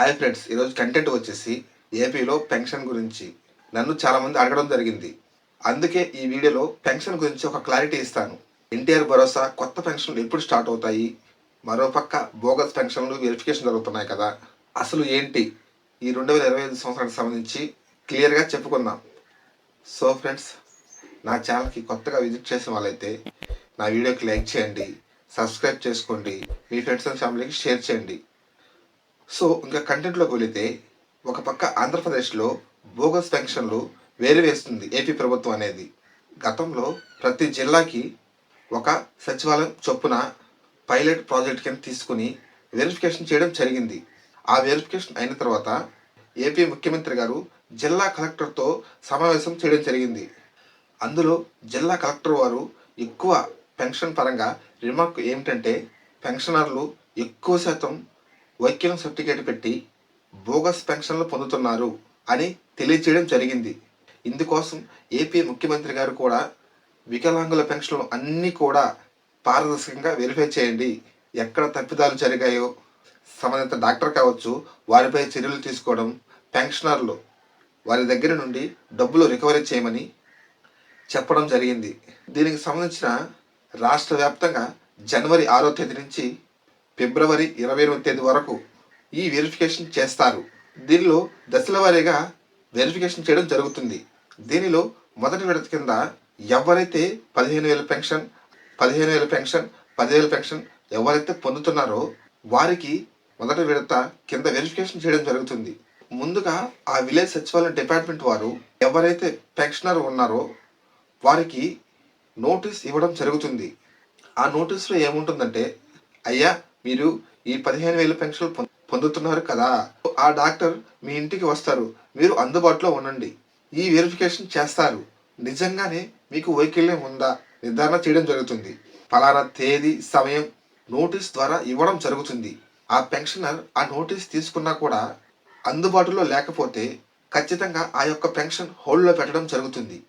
Hi friends, ఈరోజు content వచ్చేసి ఏపీలో పెన్షన్ గురించి నన్ను చాలామంది అడగడం జరిగింది. అందుకే ఈ వీడియోలో పెన్షన్ గురించి ఒక క్లారిటీ ఇస్తాను. ఎన్టీఆర్ భరోసా కొత్త పెన్షన్లు ఎప్పుడు స్టార్ట్ అవుతాయి, మరోపక్క బోగస్ పెన్షన్లు వెరిఫికేషన్ జరుగుతున్నాయి కదా, అసలు ఏంటి ఈ 2025 సంవత్సరానికి సంబంధించి క్లియర్గా చెప్పుకుందాం. సో ఫ్రెండ్స్, నా ఛానల్కి కొత్తగా విజిట్ చేసిన వాళ్ళైతే నా వీడియోకి లైక్ చేయండి, సబ్స్క్రైబ్ చేసుకోండి, మీ ఫ్రెండ్స్ అండ్ ఫ్యామిలీకి షేర్ చేయండి. సో ఇంకా కంటెంట్లోకి వెళితే, ఒక పక్క ఆంధ్రప్రదేశ్లో బోగస్ పెన్షన్లు వేస్తుంది ఏపీ ప్రభుత్వం అనేది. గతంలో ప్రతి జిల్లాకి ఒక సచివాలయం చొప్పున పైలట్ ప్రాజెక్ట్ కింద తీసుకుని వెరిఫికేషన్ చేయడం జరిగింది. ఆ వెరిఫికేషన్ అయిన తర్వాత ఏపీ ముఖ్యమంత్రి గారు జిల్లా కలెక్టర్తో సమావేశం చేయడం జరిగింది. అందులో జిల్లా కలెక్టర్ వారు ఎక్కువ పెన్షన్ పరంగా రిమార్క్ ఏమిటంటే, పెన్షనర్లు ఎక్కువ శాతం వైకల్యం సర్టిఫికేట్ పెట్టి బోగస్ పెన్షన్లు పొందుతున్నారు అని తెలియజేయడం జరిగింది. ఇందుకోసం ఏపీ ముఖ్యమంత్రి గారు కూడా వికలాంగుల పెన్షన్లు అన్నీ కూడా పారదర్శకంగా వెరిఫై చేయండి, ఎక్కడ తప్పిదాలు జరిగాయో సంబంధిత డాక్టర్ కావచ్చు వారిపై చర్యలు తీసుకోవడం, పెన్షనర్లు వారి దగ్గర నుండి డబ్బులు రికవరీ చేయమని చెప్పడం జరిగింది. దీనికి సంబంధించిన రాష్ట్ర వ్యాప్తంగా జనవరి 6వ తేదీ నుంచి ఫిబ్రవరి 28వ తేదీ వరకు ఈ వెరిఫికేషన్ చేస్తారు. దీనిలో దశల వారీగా వెరిఫికేషన్ చేయడం జరుగుతుంది. దీనిలో మొదటి విడత కింద ఎవరైతే 15,000 పెన్షన్, 15,000 పెన్షన్, 10,000 పెన్షన్ ఎవరైతే పొందుతున్నారో వారికి మొదటి విడత కింద వెరిఫికేషన్ చేయడం జరుగుతుంది. ముందుగా ఆ విలేజ్ సచివాలయం డిపార్ట్మెంట్ వారు ఎవరైతే పెన్షనర్ ఉన్నారో వారికి నోటీస్ ఇవ్వడం జరుగుతుంది. ఆ నోటీసులో ఏముంటుందంటే, అయ్యా మీరు ఈ 15,000 పెన్షన్లు పొందుతున్నారు కదా, ఆ డాక్టర్ మీ ఇంటికి వస్తారు, మీరు అందుబాటులో ఉండండి, ఈ వెరిఫికేషన్ చేస్తారు, నిజంగానే మీకు వైకల్యం ఉందా నిర్ధారణ చేయడం జరుగుతుంది, ఫలానా తేదీ సమయం నోటీస్ ద్వారా ఇవ్వడం జరుగుతుంది. ఆ పెన్షనర్ ఆ నోటీస్ తీసుకున్నా కూడా అందుబాటులో లేకపోతే ఖచ్చితంగా ఆ యొక్క పెన్షన్ హోల్డ్లో పెట్టడం జరుగుతుంది.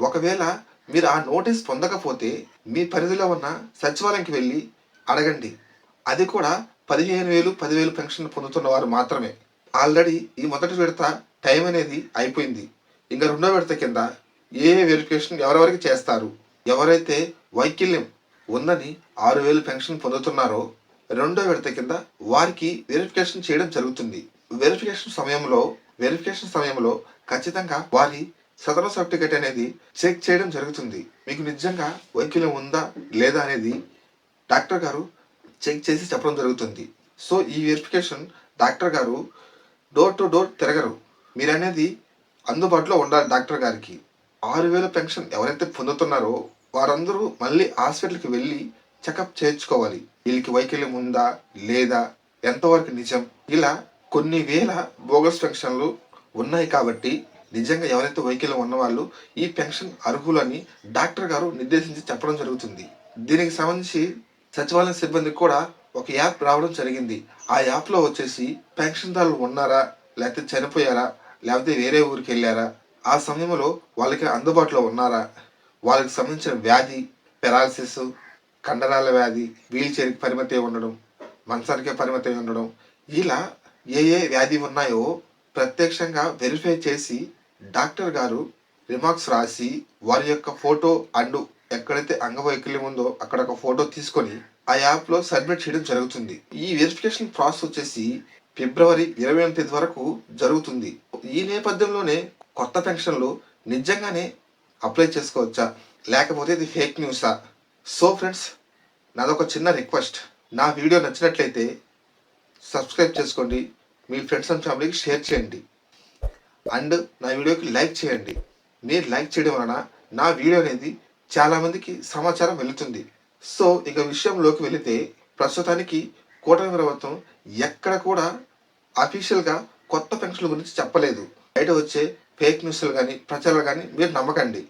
ఒకవేళ మీరు ఆ నోటీస్ పొందకపోతే మీ పరిధిలో ఉన్న సచివాలయంకి వెళ్ళి అడగండి. అది కూడా 15,000, 10,000 పెన్షన్ పొందుతున్న వారు మాత్రమే. ఆల్రెడీ ఈ మొదటి విడత టైం అనేది అయిపోయింది. ఇంకా రెండో విడత కింద ఏ వెరిఫికేషన్ ఎవరెవరికి చేస్తారు, ఎవరైతే వైకల్యం ఉందని 6,000 పెన్షన్ పొందుతున్నారో రెండో విడత కింద వారికి వెరిఫికేషన్ చేయడం జరుగుతుంది. వెరిఫికేషన్ సమయంలో ఖచ్చితంగా వారి సదరణ సర్టిఫికేట్ అనేది చెక్ చేయడం జరుగుతుంది. మీకు నిజంగా వైకల్యం ఉందా లేదా అనేది డాక్టర్ గారు చెక్ చేసి చెప్పడం జరుగుతుంది. సో ఈ వెరిఫికేషన్ డాక్టర్ గారు డోర్ టు డోర్ తిరగరు, మీరనేది అందుబాటులో ఉండాలి. డాక్టర్ గారికి 6,000 పెన్షన్ ఎవరైతే పొందుతున్నారో వారందరూ మళ్ళీ హాస్పిటల్కి వెళ్ళి చెకప్ చేయించుకోవాలి. వీళ్ళకి వైకల్యం ఉందా లేదా, ఎంతవరకు నిజం, ఇలా కొన్ని వేల బోగస్ పెన్షన్లు ఉన్నాయి. కాబట్టి నిజంగా ఎవరైతే వైకల్యం ఉన్నవాళ్ళు ఈ పెన్షన్ అర్హులని డాక్టర్ గారు నిర్దేశించి చెప్పడం జరుగుతుంది. దీనికి సంబంధించి సచివాలయం సిబ్బందికి కూడా ఒక యాప్ రావడం జరిగింది. ఆ యాప్లో వచ్చేసి పెన్షన్దారులు ఉన్నారా, లేకపోతే చనిపోయారా, లేకపోతే వేరే ఊరికి వెళ్ళారా, ఆ సమయంలో వాళ్ళకి అందుబాటులో ఉన్నారా, వాళ్ళకి సంబంధించిన వ్యాధి, పెరాలసిస్, కండరాల వ్యాధి, వీల్ చైర్కి పరిమితి ఉండడం, మంచానికే పరిమితి ఉండడం, ఇలా ఏ వ్యాధి ఉన్నాయో ప్రత్యక్షంగా వెరిఫై చేసి డాక్టర్ గారు రిమార్క్స్ రాసి వారి యొక్క ఫోటో అండ్ ఎక్కడైతే అంగవైకల్యం ఉందో అక్కడ ఒక ఫోటో తీసుకొని ఆ యాప్లో సబ్మిట్ చేయడం జరుగుతుంది. ఈ వెరిఫికేషన్ ప్రాసెస్ వచ్చేసి ఫిబ్రవరి 28వ తేదీ వరకు జరుగుతుంది. ఈ నేపథ్యంలోనే కొత్త పెన్షన్లు నిజంగానే అప్లై చేసుకోవచ్చా, లేకపోతే ఇది ఫేక్ న్యూసా? సో ఫ్రెండ్స్, నాదొక చిన్న రిక్వెస్ట్, నా వీడియో నచ్చినట్లయితే సబ్స్క్రైబ్ చేసుకోండి, మీ ఫ్రెండ్స్ అండ్ ఫ్యామిలీకి షేర్ చేయండి, అండ్ నా వీడియోకి లైక్ చేయండి. మీరు లైక్ చేయడం వలన నా వీడియో అనేది చాలామందికి సమాచారం వెళుతుంది. సో ఇక విషయంలోకి వెళితే, ప్రస్తుతానికి కూటమి ప్రభుత్వం ఎక్కడ కూడా అఫీషియల్గా కొత్త పెన్షన్ల గురించి చెప్పలేదు. బయట వచ్చే ఫేక్ న్యూస్లు కానీ ప్రచారాలు కానీ మీరు నమ్మకండి.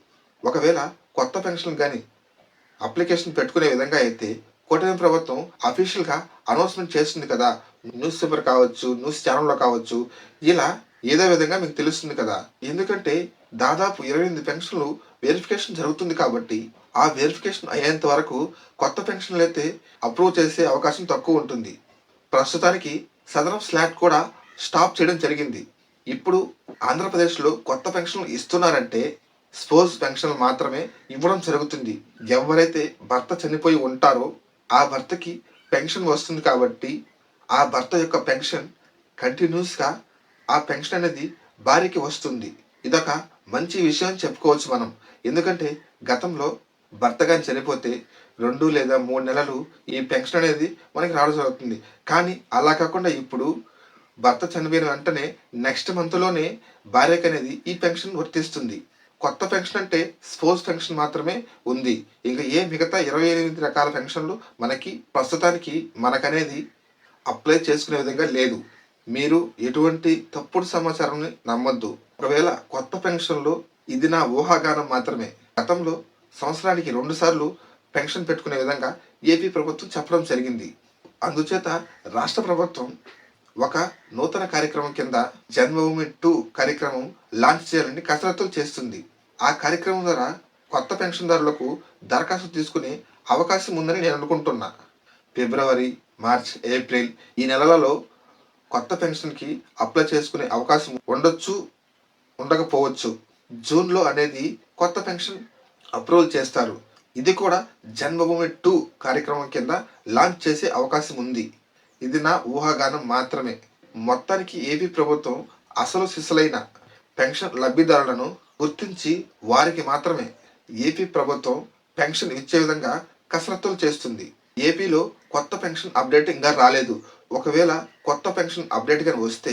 ఒకవేళ కొత్త పెన్షన్ కానీ అప్లికేషన్ పెట్టుకునే విధంగా అయితే కూటమి ప్రభుత్వం అఫీషియల్గా అనౌన్స్మెంట్ చేస్తుంది కదా, న్యూస్ పేపర్ కావచ్చు, న్యూస్ ఛానల్లో కావచ్చు, ఇలా ఏదో విధంగా మీకు తెలుస్తుంది కదా. ఎందుకంటే దాదాపు 28 పెన్షన్లు వెరిఫికేషన్ జరుగుతుంది కాబట్టి ఆ వెరిఫికేషన్ అయ్యేంత వరకు కొత్త పెన్షన్లు అయితే అప్రూవ్ చేసే అవకాశం తక్కువ ఉంటుంది. ప్రస్తుతానికి సదరం స్లాట్ కూడా స్టాప్ చేయడం జరిగింది. ఇప్పుడు ఆంధ్రప్రదేశ్లో కొత్త పెన్షన్లు ఇస్తున్నారంటే స్పోర్ట్స్ పెన్షన్లు మాత్రమే ఇవ్వడం జరుగుతుంది. ఎవరైతే భర్త చనిపోయి ఉంటారో ఆ భర్తకి పెన్షన్ వస్తుంది కాబట్టి ఆ భర్త యొక్క పెన్షన్ కంటిన్యూస్గా ఆ పెన్షన్ అనేది భార్యకి వస్తుంది. ఇదొక మంచి విషయం అని చెప్పుకోవచ్చు మనం. ఎందుకంటే గతంలో భర్త గాని చనిపోతే 2 లేదా 3 నెలలు ఈ పెన్షన్ అనేది మనకి రావడం జరుగుతుంది. కానీ అలా కాకుండా ఇప్పుడు భర్త చనిపోయిన వెంటనే నెక్స్ట్ మంత్‌లోనే భార్యకనేది ఈ పెన్షన్ వర్తిస్తుంది. కొత్త పెన్షన్ అంటే స్పోర్ట్స్ పెన్షన్ మాత్రమే ఉంది. ఇంక మిగతా 28 రకాల పెన్షన్‌లు మనకి ప్రస్తుతానికి మనకనేది అప్లై చేసుకునే విధంగా లేదు. మీరు ఎటువంటి తప్పుడు సమాచారాన్ని నమ్మొద్దు. ఒకవేళ కొత్త పెన్షన్‌లో ఇది నా ఊహాగానం మాత్రమే. గతంలో సంవత్సరానికి 2 సార్లు పెన్షన్ పెట్టుకునే విధంగా ఏపీ ప్రభుత్వం చెప్పడం జరిగింది. అందుచేత రాష్ట్ర ప్రభుత్వం ఒక నూతన కార్యక్రమం కింద జన్మభూమి 2 కార్యక్రమం లాంచ్ చేయాలని కసరత్తులు చేస్తుంది. ఆ కార్యక్రమం ద్వారా కొత్త పెన్షన్దారులకు దరఖాస్తు తీసుకునే అవకాశం ఉందని నేను అనుకుంటున్నా. ఫిబ్రవరి, మార్చ్, ఏప్రిల్ ఈ నెలలలో కొత్త పెన్షన్‌కి అప్లై చేసుకునే అవకాశం ఉండొచ్చు, ఉండకపోవచ్చు. జూన్‌లో అనేది కొత్త పెన్షన్ అప్రూవల్ చేస్తారు. ఇది కూడా జన్మభూమి 2 కార్యక్రమం కింద లాంచ్ చేసే అవకాశం ఉంది. ఇది నా ఊహాగానం మాత్రమే. మొత్తానికి ఏపీ ప్రభుత్వం అసలు సిసలైన పెన్షన్ లబ్ధిదారులను గుర్తించి వారికి మాత్రమే ఏపీ ప్రభుత్వం పెన్షన్ ఇచ్చే విధంగా కసరత్తులు చేస్తుంది. ఏపీలో కొత్త పెన్షన్ అప్డేట్ ఇంకా రాలేదు. ఒకవేళ కొత్త పెన్షన్ అప్డేట్ కానీ వస్తే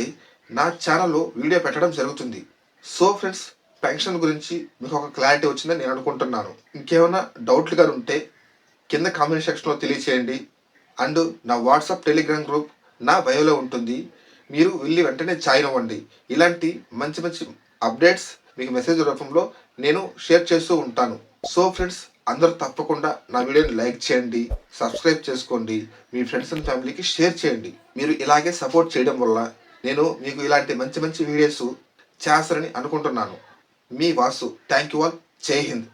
నా ఛానల్లో వీడియో పెట్టడం జరుగుతుంది. సో ఫ్రెండ్స్, పెన్షన్ గురించి మీకు ఒక క్లారిటీ వచ్చిందని నేను అనుకుంటున్నాను. ఇంకేమైనా డౌట్లు కానీ ఉంటే కింద కామెంట్ సెక్షన్లో తెలియచేయండి. అండ్ నా వాట్సాప్, టెలిగ్రామ్ గ్రూప్ నా బయోలో ఉంటుంది. మీరు వెళ్ళి వెంటనే జాయిన్ అవ్వండి. ఇలాంటి మంచి మంచి అప్డేట్స్ మీకు మెసేజ్ రూపంలో నేను షేర్ చేస్తూ ఉంటాను. సో ఫ్రెండ్స్, అందరూ తప్పకుండా నా వీడియోని లైక్ చేయండి, సబ్స్క్రైబ్ చేసుకోండి, మీ ఫ్రెండ్స్ అండ్ ఫ్యామిలీకి షేర్ చేయండి. మీరు ఇలాగే సపోర్ట్ చేయడం వల్ల నేను మీకు ఇలాంటి మంచి మంచి వీడియోస్ చేస్తారని అనుకుంటున్నాను. మీ వాసు. Thank you all. జై హింద్.